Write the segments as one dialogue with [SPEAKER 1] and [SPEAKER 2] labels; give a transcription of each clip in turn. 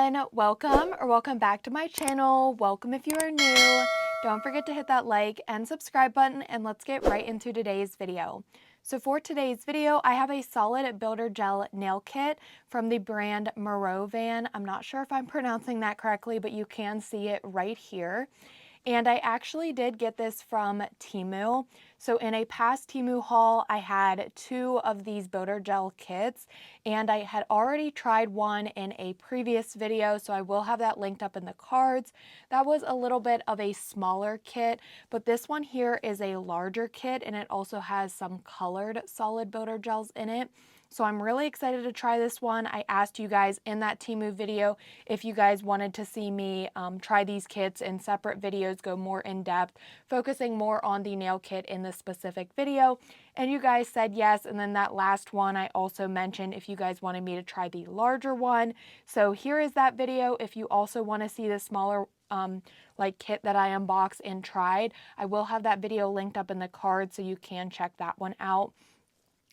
[SPEAKER 1] everyone, welcome back to my channel. Welcome if you are new. Don't forget to hit that like and subscribe button, and let's get right into today's video. So for today's video, I have a solid builder gel nail kit from the brand Morovan. I'm not sure if I'm pronouncing that correctly, but you can see it right here. And I actually did get this from TEMU. So in a past TEMU haul, I had 2 of these builder gel kits, and I had already tried one in a previous video, so I will have that linked up in the cards. That was a little bit of a smaller kit, but this one here is a larger kit, and it also has some colored solid builder gels in it. So I'm really excited to try this one. I asked you guys in that TEMU video if you guys wanted to see me try these kits in separate videos, go more in depth, focusing more on the nail kit in this specific video. And you guys said yes. And then that last one, I also mentioned if you guys wanted me to try the larger one. So here is that video. If you also want to see the smaller like kit that I unboxed and tried, I will have that video linked up in the card so you can check that one out.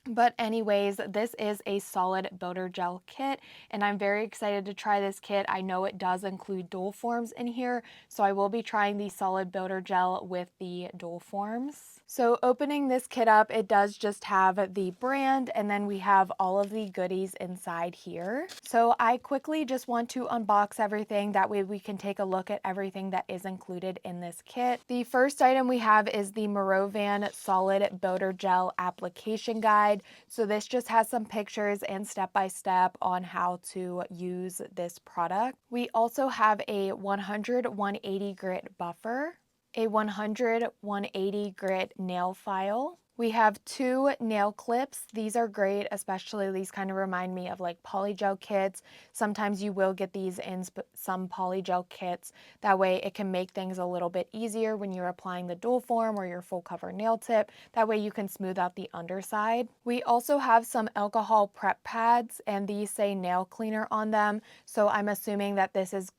[SPEAKER 1] But anyways, this is a solid builder gel kit, and I'm very excited to try this kit. I know it does include dual forms in here, so I will be trying the solid builder gel with the dual forms. So opening this kit up, it does just have the brand, and then we have all of the goodies inside here. So I quickly just want to unbox everything. That way we can take a look at everything that is included in this kit. The first item we have is the Morovan Solid Builder Gel Application Guide. So this just has some pictures and step-by-step on how to use this product. We also have a 100-180 grit buffer, a 100-180 grit nail file. We have 2 nail clips. These are great, especially these kind of remind me of like polygel kits. Sometimes you will get these in some polygel kits. That way it can make things a little bit easier when you're applying the dual form or your full cover nail tip. That way you can smooth out the underside. We also have some alcohol prep pads, and these say nail cleaner on them. So I'm assuming that this is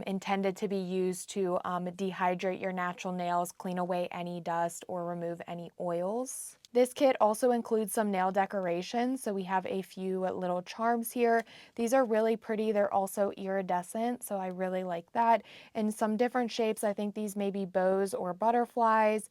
[SPEAKER 1] intended to be used to dehydrate your natural nails, clean away any dust, or remove any oils. This kit also includes some nail decorations, so we have a few little charms here. These are really pretty. They're also iridescent, so I really like that. In some different shapes, I think these may be bows or butterflies,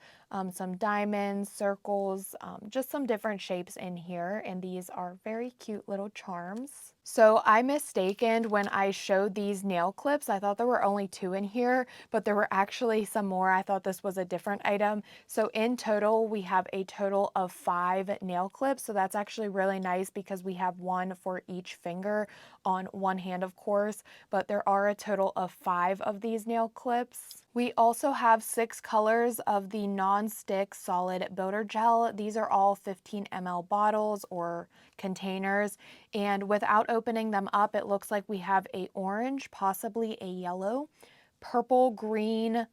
[SPEAKER 1] some diamonds, circles, just some different shapes in here, and these are very cute little charms. So I mistaken when I showed these nail clips. I thought there were only 2 in here, but there were actually some more. I thought this was a different item. So in total, we have a total of 5 nail clips. So that's actually really nice because we have 1 for each finger on one hand, of course, but there are a total of 5 of these nail clips. We also have 6 colors of the non-stick solid builder gel. These are all 15 ml bottles or containers, and without opening them up, it looks like we have a orange, possibly a yellow, purple, green,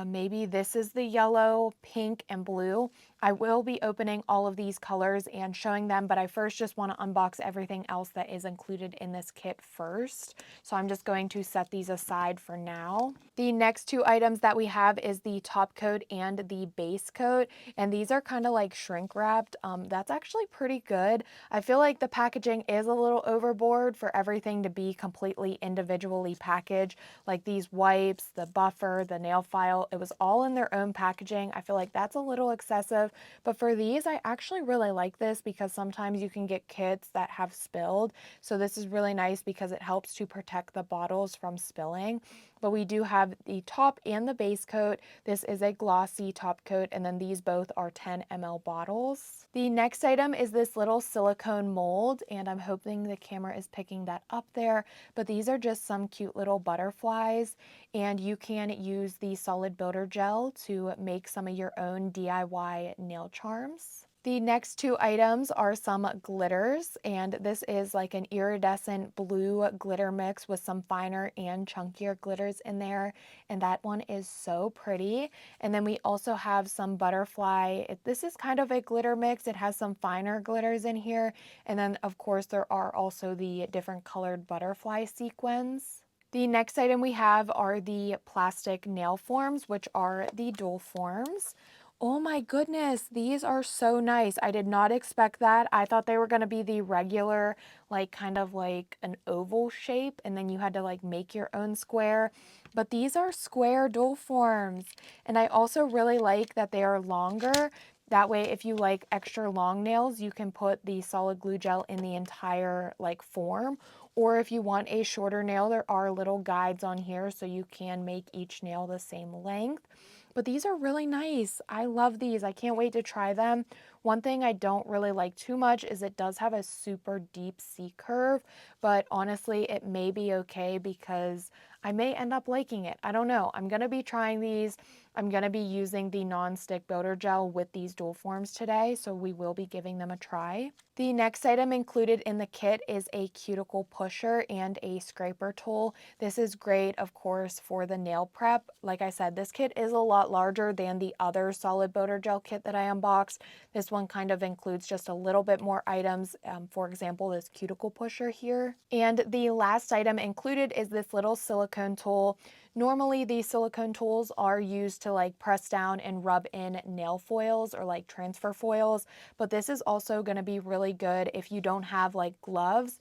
[SPEAKER 1] maybe this is the yellow, pink, and blue. I will be opening all of these colors and showing them, but I first just want to unbox everything else that is included in this kit first. So I'm just going to set these aside for now. The next 2 items that we have is the top coat and the base coat, and these are kind of like shrink wrapped. That's actually pretty good. I feel like the packaging is a little overboard for everything to be completely individually packaged, like these wipes, the buffer, the nail file. It was all in their own packaging. I feel like that's a little excessive. But for these, I actually really like this because sometimes you can get kits that have spilled. So this is really nice because it helps to protect the bottles from spilling. But we do have the top and the base coat. This is a glossy top coat, and then these both are 10 ml bottles. The next item is this little silicone mold, and I'm hoping the camera is picking that up there, but these are just some cute little butterflies, and you can use the solid builder gel to make some of your own DIY nail charms. The next 2 items are some glitters, and this is like an iridescent blue glitter mix with some finer and chunkier glitters in there, and that one is so pretty. And then we also have some butterfly. This is kind of a glitter mix. It has some finer glitters in here, and then of course there are also the different colored butterfly sequins. The next item we have are the plastic nail forms, which are the dual forms. Oh my goodness, these are so nice. I did not expect that. I thought they were going to be the regular, like kind of like an oval shape, and then you had to like make your own square. But these are square dual forms. And I also really like that they are longer. That way, if you like extra long nails, you can put the solid glue gel in the entire like form. Or if you want a shorter nail, there are little guides on here so you can make each nail the same length. But these are really nice. I love these. I can't wait to try them. One thing I don't really like too much is it does have a super deep C curve, but honestly, it may be okay because I may end up liking it. I don't know. I'm going to be trying these. I'm going to be using the non-stick builder gel with these dual forms today, so we will be giving them a try. The next item included in the kit is a cuticle pusher and a scraper tool. This is great, of course, for the nail prep. Like I said, this kit is a lot larger than the other solid builder gel kit that I unboxed. This one kind of includes just a little bit more items. For example, this cuticle pusher here. And the last item included is this little silicone tool. Normally, these silicone tools are used to like press down and rub in nail foils or like transfer foils, but this is also going to be really good if you don't have like gloves.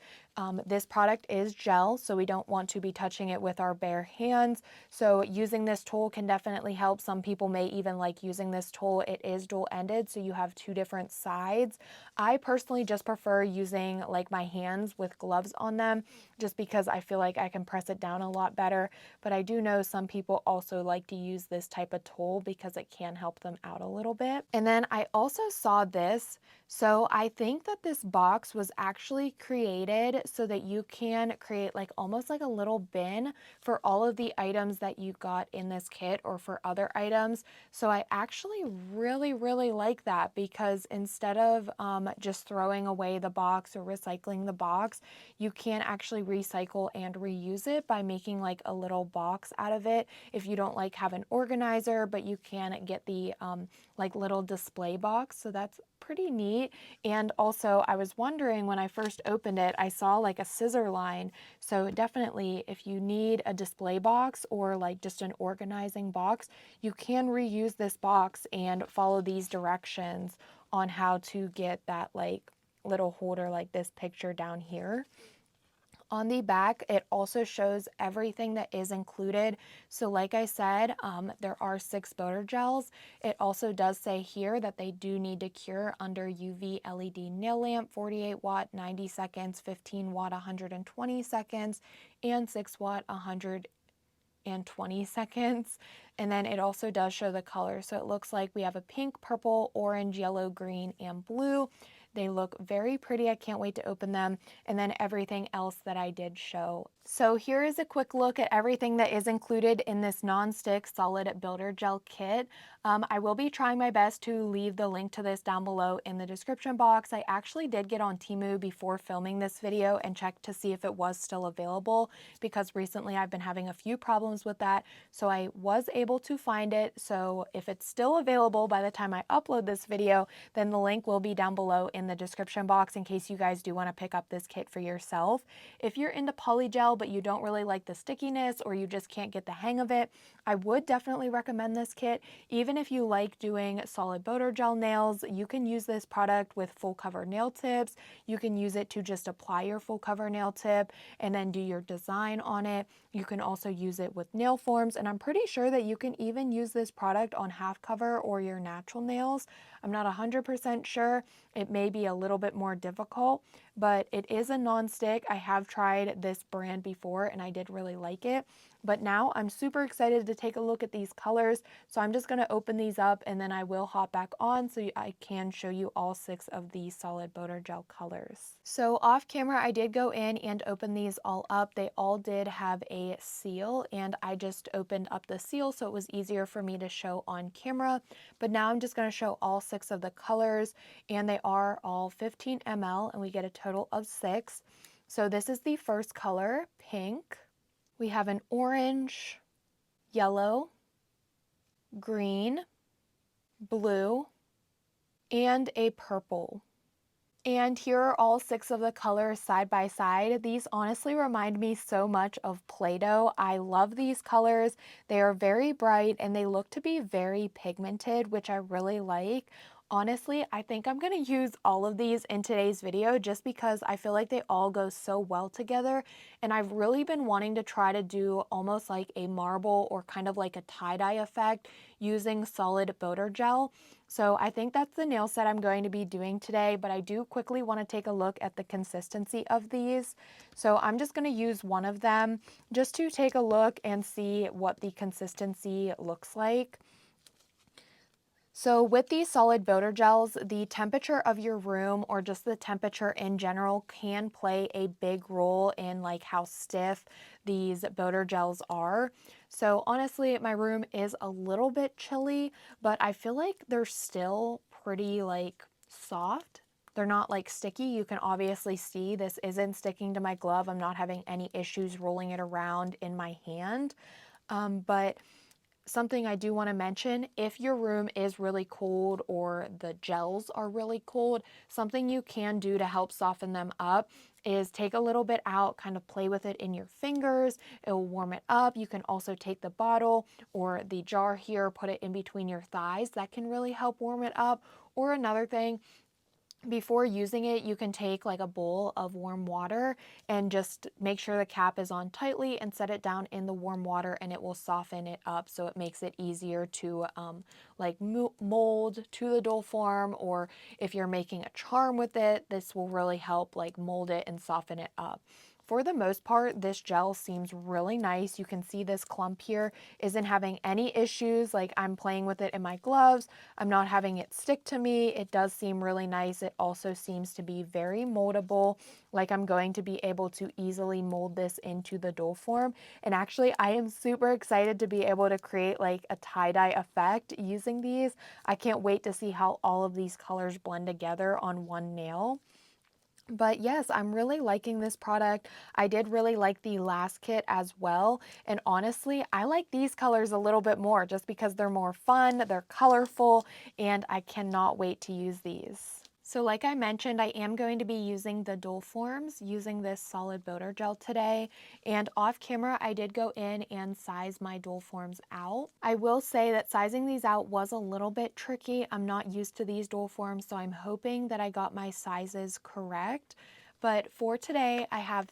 [SPEAKER 1] This product is gel, so we don't want to be touching it with our bare hands. So using this tool can definitely help. Some people may even like using this tool. It is dual-ended, so you have two different sides. I personally just prefer using like my hands with gloves on them, just because I feel like I can press it down a lot better. But I do know some people also like to use this type of tool because it can help them out a little bit. And then I also saw this. So I think that this box was actually created so that you can create like almost like a little bin for all of the items that you got in this kit or for other items. So I actually really like that, because instead of just throwing away the box or recycling the box, you can actually recycle and reuse it by making like a little box out of it. If you don't like have an organizer, but you can get the like little display box. So that's pretty neat. And also I was wondering, when I first opened it, I saw like a scissor line. So definitely if you need a display box or like just an organizing box, you can reuse this box and follow these directions on how to get that like little holder like this picture down here. On the back, it also shows everything that is included. So like I said, there are 6 builder gels. It also does say here that they do need to cure under UV LED nail lamp, 48 watt, 90 seconds, 15 watt, 120 seconds, and 6 watt, 120 seconds. And then it also does show the color. So it looks like we have a pink, purple, orange, yellow, green, and blue. They look very pretty. I can't wait to open them. And then everything else that I did show. So here is a quick look at everything that is included in this non-stick solid builder gel kit. I will be trying my best to leave the link to this down below in the description box. I actually did get on TEMU before filming this video and check to see if it was still available, because recently I've been having a few problems with that. So I was able to find it. So if it's still available by the time I upload this video, then the link will be down below in the description box in case you guys do want to pick up this kit for yourself. If you're into polygel but you don't really like the stickiness or you just can't get the hang of it, I would definitely recommend this kit. Even if you like doing solid builder gel nails, you can use this product with full cover nail tips. You can use it to just apply your full cover nail tip and then do your design on it. You can also use it with nail forms, and I'm pretty sure that you can even use this product on half cover or your natural nails. I'm not 100% sure. It may be a little bit more difficult, but it is a non-stick. I have tried this brand before and I did really like it. But now I'm super excited to take a look at these colors. So I'm just going to open these up and then I will hop back on so I can show you all 6 of these solid builder gel colors. So off camera, I did go in and open these all up. They all did have a seal and I just opened up the seal so it was easier for me to show on camera. But now I'm just going to show all 6 of the colors, and they are all 15 ml and we get a total of 6. So this is the first color, pink. We have an orange, yellow, green, blue, and a purple. And here are all 6 of the colors side by side. These honestly remind me so much of Play-Doh. I love these colors. They are very bright and they look to be very pigmented, which I really like. Honestly, I think I'm going to use all of these in today's video just because I feel like they all go so well together. And I've really been wanting to try to do almost like a marble or kind of like a tie-dye effect using solid boater gel. So I think that's the nail set I'm going to be doing today, but I do quickly want to take a look at the consistency of these. So I'm just going to use one of them just to take a look and see what the consistency looks like. So with these solid boater gels, the temperature of your room or just the temperature in general can play a big role in like how stiff these boater gels are. So honestly, my room is a little bit chilly, but I feel like they're still pretty like soft. They're not like sticky. You can obviously see this isn't sticking to my glove. I'm not having any issues rolling it around in my hand. But something I do want to mention, if your room is really cold or the gels are really cold, something you can do to help soften them up is take a little bit out, kind of play with it in your fingers. It will warm it up. You can also take the bottle or the jar here, put it in between your thighs. That can really help warm it up. Or another thing, before using it, you can take like a bowl of warm water and just make sure the cap is on tightly and set it down in the warm water, and it will soften it up, so it makes it easier to mold to the doll form, or if you're making a charm with it, this will really help like mold it and soften it up. For the most part, this gel seems really nice. You can see this clump here isn't having any issues. Like I'm playing with it in my gloves. I'm not having it stick to me. It does seem really nice. It also seems to be very moldable. Like I'm going to be able to easily mold this into the doll form. And actually, I am super excited to be able to create like a tie-dye effect using these. I can't wait to see how all of these colors blend together on one nail. But yes, I'm really liking this product. I did really like the last kit as well. And honestly, I like these colors a little bit more just because they're more fun, they're colorful, and I cannot wait to use these. So like I mentioned, I am going to be using the doll forms using this solid boater gel today. And off camera, I did go in and size my doll forms out. I will say that sizing these out was a little bit tricky. I'm not used to these doll forms, so I'm hoping that I got my sizes correct. But for today, I have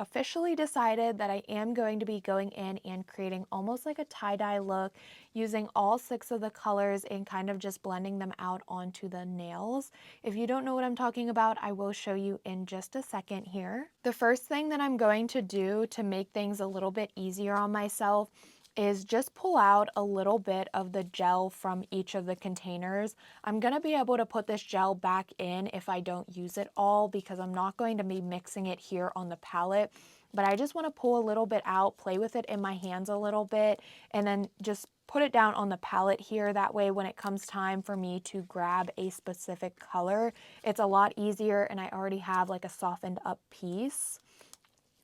[SPEAKER 1] officially decided that I am going to be going in and creating almost like a tie-dye look using all 6 of the colors and kind of just blending them out onto the nails. If you don't know what I'm talking about, I will show you in just a second here. The first thing that I'm going to do to make things a little bit easier on myself is just pull out a little bit of the gel from each of the containers. I'm going to be able to put this gel back in if I don't use it all because I'm not going to be mixing it here on the palette. But I just want to pull a little bit out, play with it in my hands a little bit, and then just put it down on the palette here. That way when it comes time for me to grab a specific color, it's a lot easier and I already have like a softened up piece.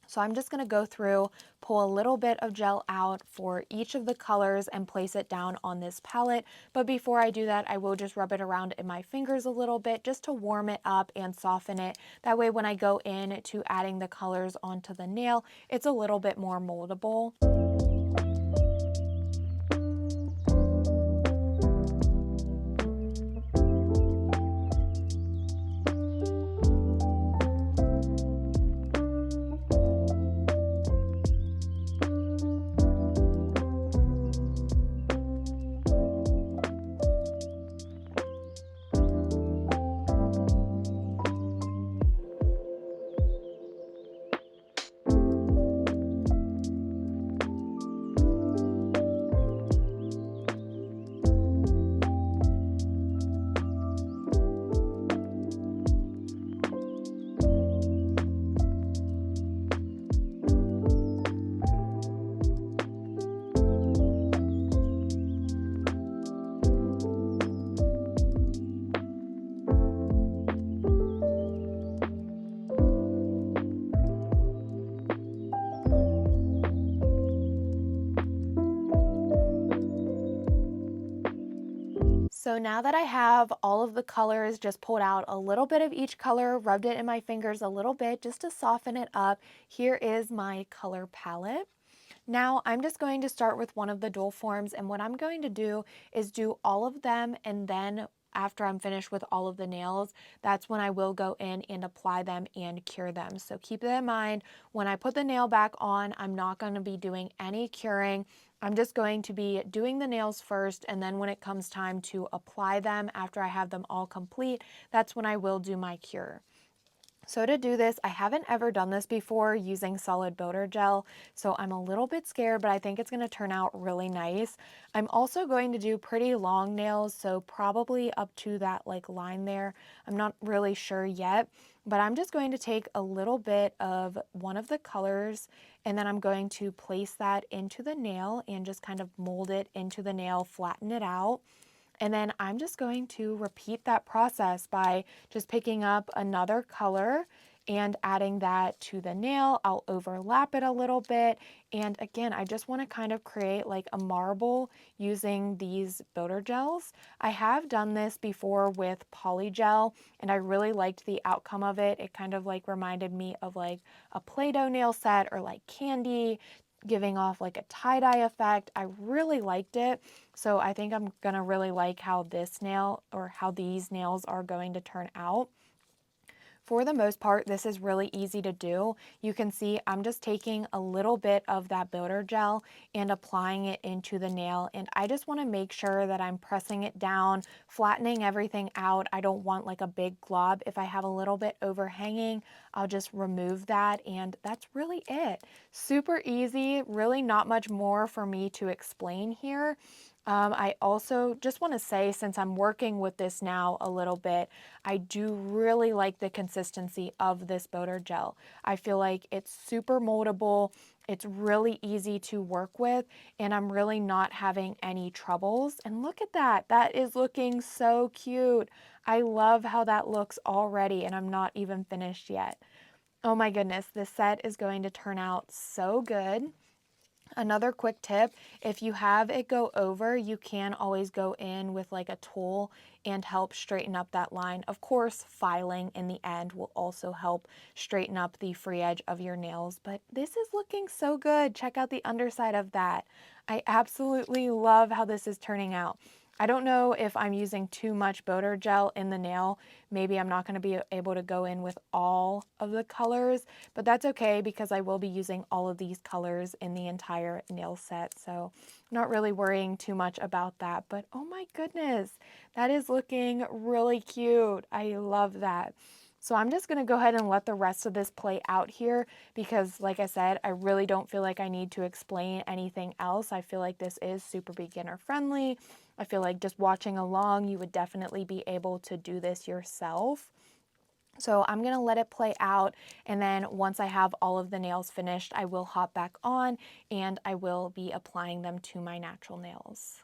[SPEAKER 1] So I'm just going to go through, pull a little bit of gel out for each of the colors and place it down on this palette. But before I do that, I will just rub it around in my fingers a little bit just to warm it up and soften it. That way when I go in to adding the colors onto the nail, it's a little bit more moldable. So now that I have all of the colors, just pulled out a little bit of each color, rubbed it in my fingers a little bit just to soften it up, here is my color palette. Now I'm just going to start with one of the dual forms, and what I'm going to do is do all of them, and then after I'm finished with all of the nails, that's when I will go in and apply them and cure them. So keep that in mind. When I put the nail back on, I'm not going to be doing any curing. I'm just going to be doing the nails first, and then when it comes time to apply them after I have them all complete, that's when I will do my cure. So to do this, I haven't ever done this before using solid builder gel, so I'm a little bit scared, but I think it's going to turn out really nice. I'm also going to do pretty long nails, so probably up to that like line there. I'm not really sure yet, but I'm just going to take a little bit of one of the colors, and then I'm going to place that into the nail and just kind of mold it into the nail, flatten it out. And then I'm just going to repeat that process by just picking up another color and adding that to the nail. I'll overlap it a little bit. And again, I just want to kind of create like a marble using these builder gels. I have done this before with polygel, and I really liked the outcome of it. It kind of like reminded me of like a Play-Doh nail set or like candy, giving off like a tie-dye effect. I really liked it. So I think I'm gonna really like how this nail, or how these nails are going to turn out. For the most part, this is really easy to do. You can see I'm just taking a little bit of that builder gel and applying it into the nail. And I just want to make sure that I'm pressing it down, flattening everything out. I don't want like a big glob. If I have a little bit overhanging, I'll just remove that. And that's really it. Super easy, really not much more for me to explain here. I also just want to say, since I'm working with this now a little bit, I do really like the consistency of this builder gel. I feel like it's super moldable, it's really easy to work with, and I'm really not having any troubles. And look at that, that is looking so cute. I love how that looks already, and I'm not even finished yet. Oh my goodness, this set is going to turn out so good. Another quick tip, if you have it go over, you can always go in with like a tool and help straighten up that line. Of course, filing in the end will also help straighten up the free edge of your nails, but this is looking so good. Check out the underside of that. I absolutely love how this is turning out. I don't know if I'm using too much builder gel in the nail. Maybe I'm not going to be able to go in with all of the colors, but that's okay because I will be using all of these colors in the entire nail set. So I'm not really worrying too much about that, but oh my goodness, that is looking really cute. I love that. So I'm just going to go ahead and let the rest of this play out here because, like I said, I really don't feel like I need to explain anything else. I feel like this is super beginner friendly. I feel like just watching along, you would definitely be able to do this yourself. So I'm going to let it play out, and then once I have all of the nails finished, I will hop back on and I will be applying them to my natural nails.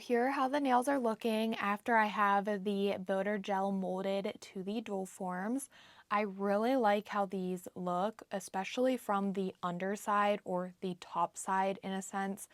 [SPEAKER 1] here are how the nails are looking after I have the builder gel molded to the doll forms. I really like how these look, especially from the underside or the top side in a sense.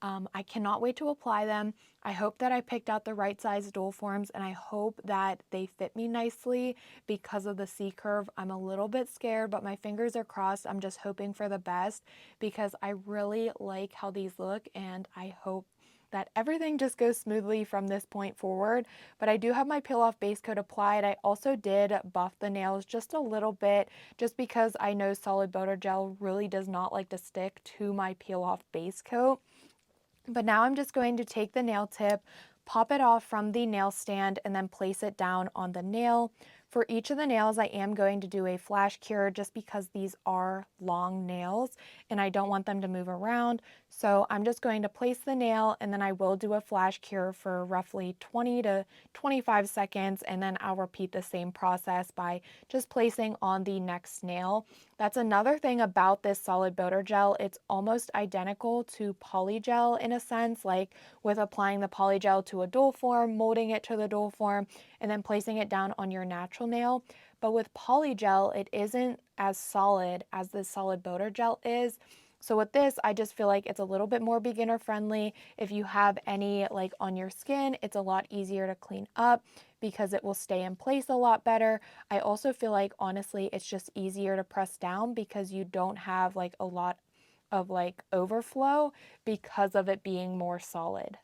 [SPEAKER 1] I cannot wait to apply them. I hope that I picked out the right size doll forms, and I hope that they fit me nicely because of the C-curve. I'm a little bit scared, but my fingers are crossed. I'm just hoping for the best because I really like how these look, and I hope that everything just goes smoothly from this point forward. But I do have my peel off base coat applied. I also did buff the nails just a little bit just because I know solid builder gel really does not like to stick to my peel off base coat. But now I'm just going to take the nail tip, pop it off from the nail stand, and then place it down on the nail. For each of the nails, I am going to do a flash cure just because these are long nails and I don't want them to move around. So I'm just going to place the nail and then I will do a flash cure for roughly 20 to 25 seconds, and then I'll repeat the same process by just placing on the next nail. That's another thing about this solid builder gel. It's almost identical to polygel in a sense, like with applying the polygel to a doll form, molding it to the doll form, and then placing it down on your natural nail. But with polygel, it isn't as solid as the solid builder gel is. So with this, I just feel like it's a little bit more beginner friendly. If you have any like on your skin, it's a lot easier to clean up because it will stay in place a lot better. I also feel like honestly, it's just easier to press down because you don't have like a lot of like overflow because of it being more solid.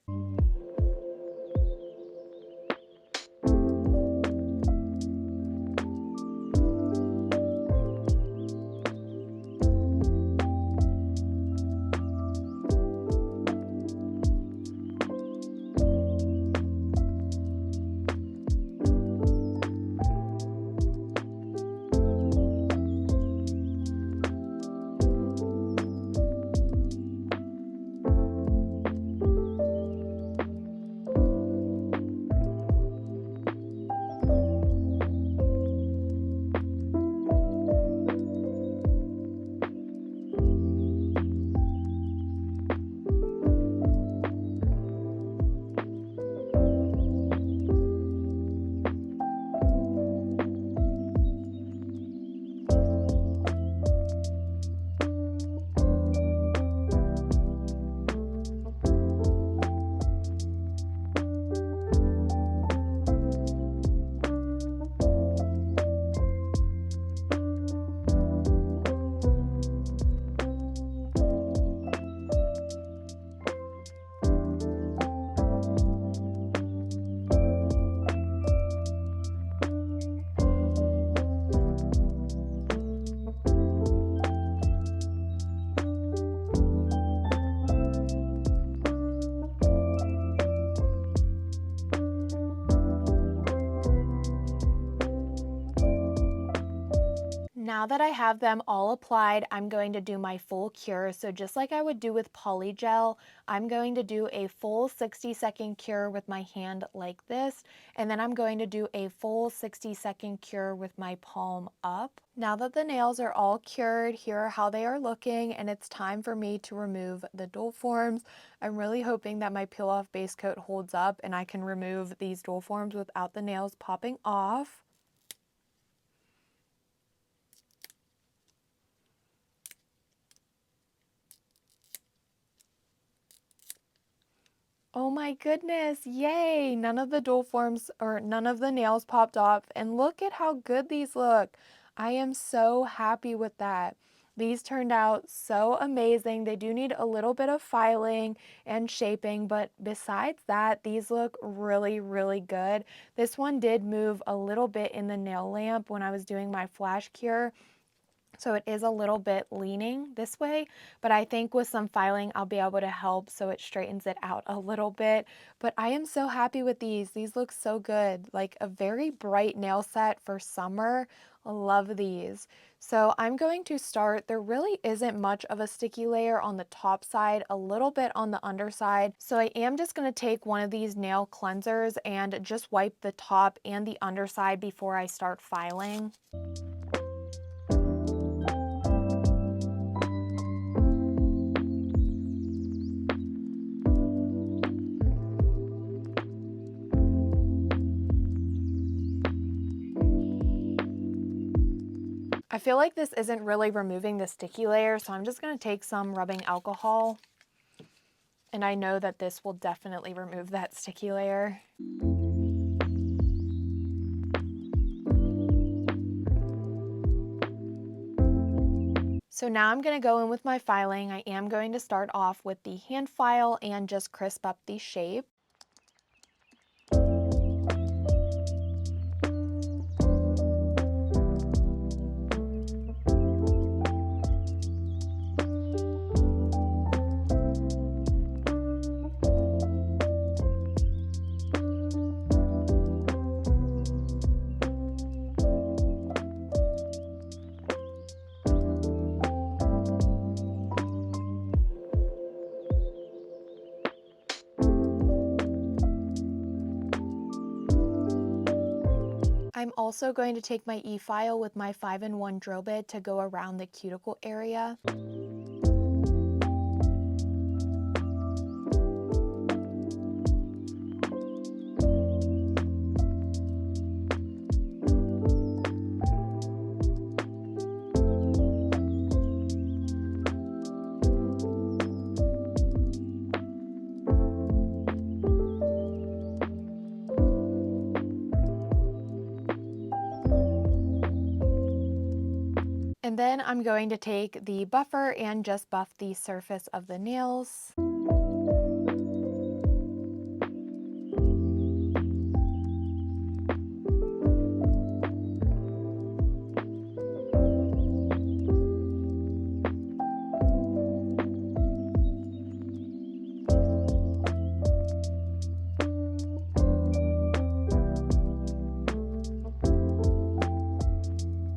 [SPEAKER 1] Now that I have them all applied, I'm going to do my full cure. So just like I would do with polygel, I'm going to do a full 60-second cure with my hand like this, and then I'm going to do a full 60-second cure with my palm up. Now that the nails are all cured, here are how they are looking, and it's time for me to remove the doll forms. I'm really hoping that my peel off base coat holds up and I can remove these doll forms without the nails popping off. Oh my goodness, yay! None of the doll forms or none of the nails popped off, and look at how good these look. I am so happy with that. These turned out so amazing. They do need a little bit of filing and shaping, but besides that, these look really, really good. This one did move a little bit in the nail lamp when I was doing my flash cure. So it is a little bit leaning this way, but I think with some filing, I'll be able to help so it straightens it out a little bit. But I am so happy with these. These look so good, like a very bright nail set for summer. I love these. So I'm going to start. There really isn't much of a sticky layer on the top side, a little bit on the underside. So I am just going to take one of these nail cleansers and just wipe the top and the underside before I start filing. I feel like this isn't really removing the sticky layer, so I'm just going to take some rubbing alcohol. And I know that this will definitely remove that sticky layer. So now I'm going to go in with my filing. I am going to start off with the hand file and just crisp up the shape. I'm also going to take my e-file with my 5-in-1 drill bit to go around the cuticle area. And then I'm going to take the buffer and just buff the surface of the nails.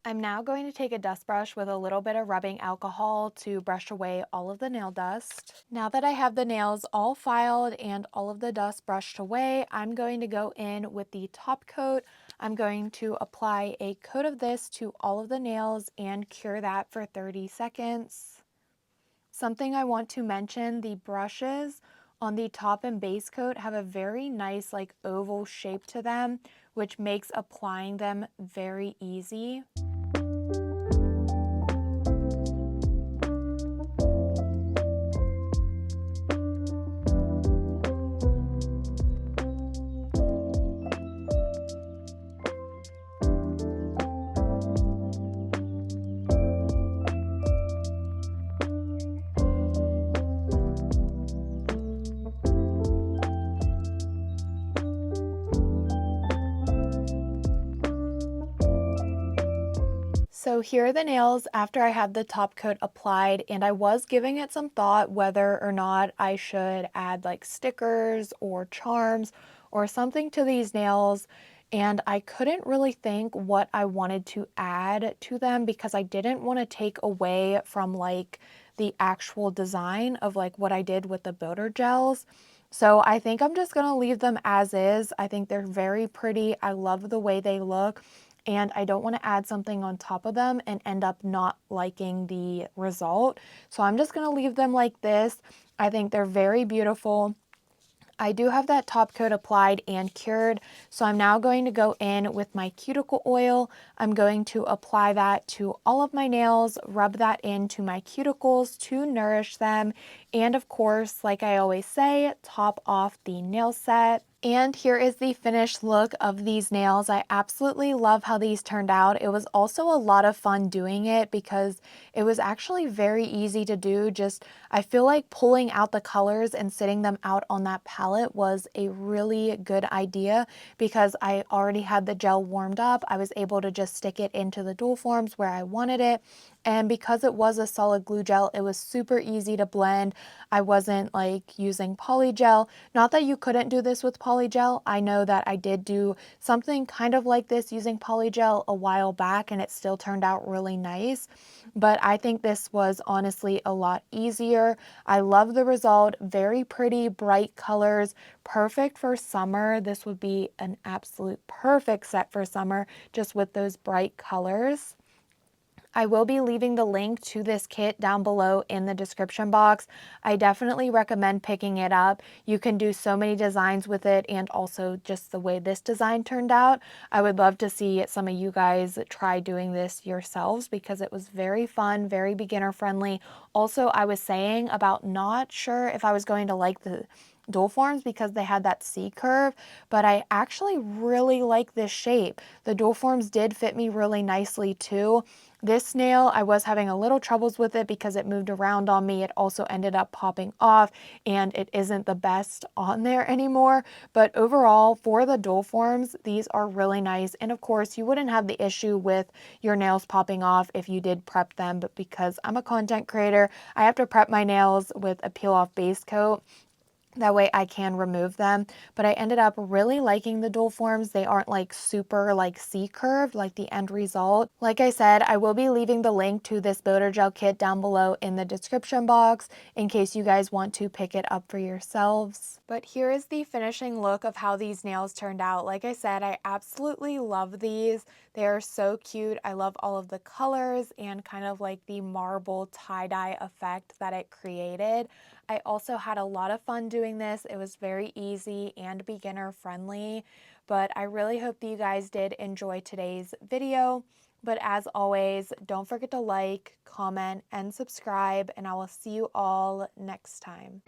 [SPEAKER 1] I'm now going to take a dust brush with a little bit of rubbing alcohol to brush away all of the nail dust. Now that I have the nails all filed and all of the dust brushed away, I'm going to go in with the top coat. I'm going to apply a coat of this to all of the nails and cure that for 30 seconds. Something I want to mention, the brushes on the top and base coat have a very nice like oval shape to them, which makes applying them very easy. So here are the nails after I had the top coat applied, and I was giving it some thought whether or not I should add like stickers or charms or something to these nails, and I couldn't really think what I wanted to add to them because I didn't want to take away from like the actual design of like what I did with the builder gels. So I think I'm just going to leave them as is. I think they're very pretty. I love the way they look. And I don't want to add something on top of them and end up not liking the result. So I'm just going to leave them like this. I think they're very beautiful. I do have that top coat applied and cured, so I'm now going to go in with my cuticle oil. I'm going to apply that to all of my nails, rub that into my cuticles to nourish them, and of course, like I always say, top off the nail set. And here is the finished look of these nails. I absolutely love how these turned out. It was also a lot of fun doing it because it was actually very easy to do. Just, I feel like pulling out the colors and sitting them out on that palette was a really good idea because I already had the gel warmed up. I was able to just stick it into the dual forms where I wanted it. And because it was a solid glue gel, it was super easy to blend. I wasn't like using poly gel. Not that you couldn't do this with poly gel. I know that I did do something kind of like this using poly gel a while back and it still turned out really nice. But I think this was honestly a lot easier. I love the result. Very pretty, bright colors, perfect for summer. This would be an absolute perfect set for summer just with those bright colors. I will be leaving the link to this kit down below in the description box. I definitely recommend picking it up. You can do so many designs with it, and also just the way this design turned out. I would love to see some of you guys try doing this yourselves because it was very fun, very beginner friendly. Also, I was saying about not sure if I was going to like the dual forms because they had that C curve, but I actually really like this shape. The dual forms did fit me really nicely too. This nail, I was having a little troubles with it because it moved around on me. It also ended up popping off, and it isn't the best on there anymore. But overall, for the dual forms, these are really nice. And of course, you wouldn't have the issue with your nails popping off if you did prep them. But because I'm a content creator, I have to prep my nails with a peel-off base coat. That way I can remove them. But I ended up really liking the dual forms. They aren't like super like C-curved like the end result. Like I said, I will be leaving the link to this builder gel kit down below in the description box in case you guys want to pick it up for yourselves. But here is the finishing look of how these nails turned out. Like I said, I absolutely love these. They are so cute. I love all of the colors and kind of like the marble tie-dye effect that it created. I also had a lot of fun doing this. It was very easy and beginner friendly, but I really hope that you guys did enjoy today's video. But as always, don't forget to like, comment, and subscribe, and I will see you all next time.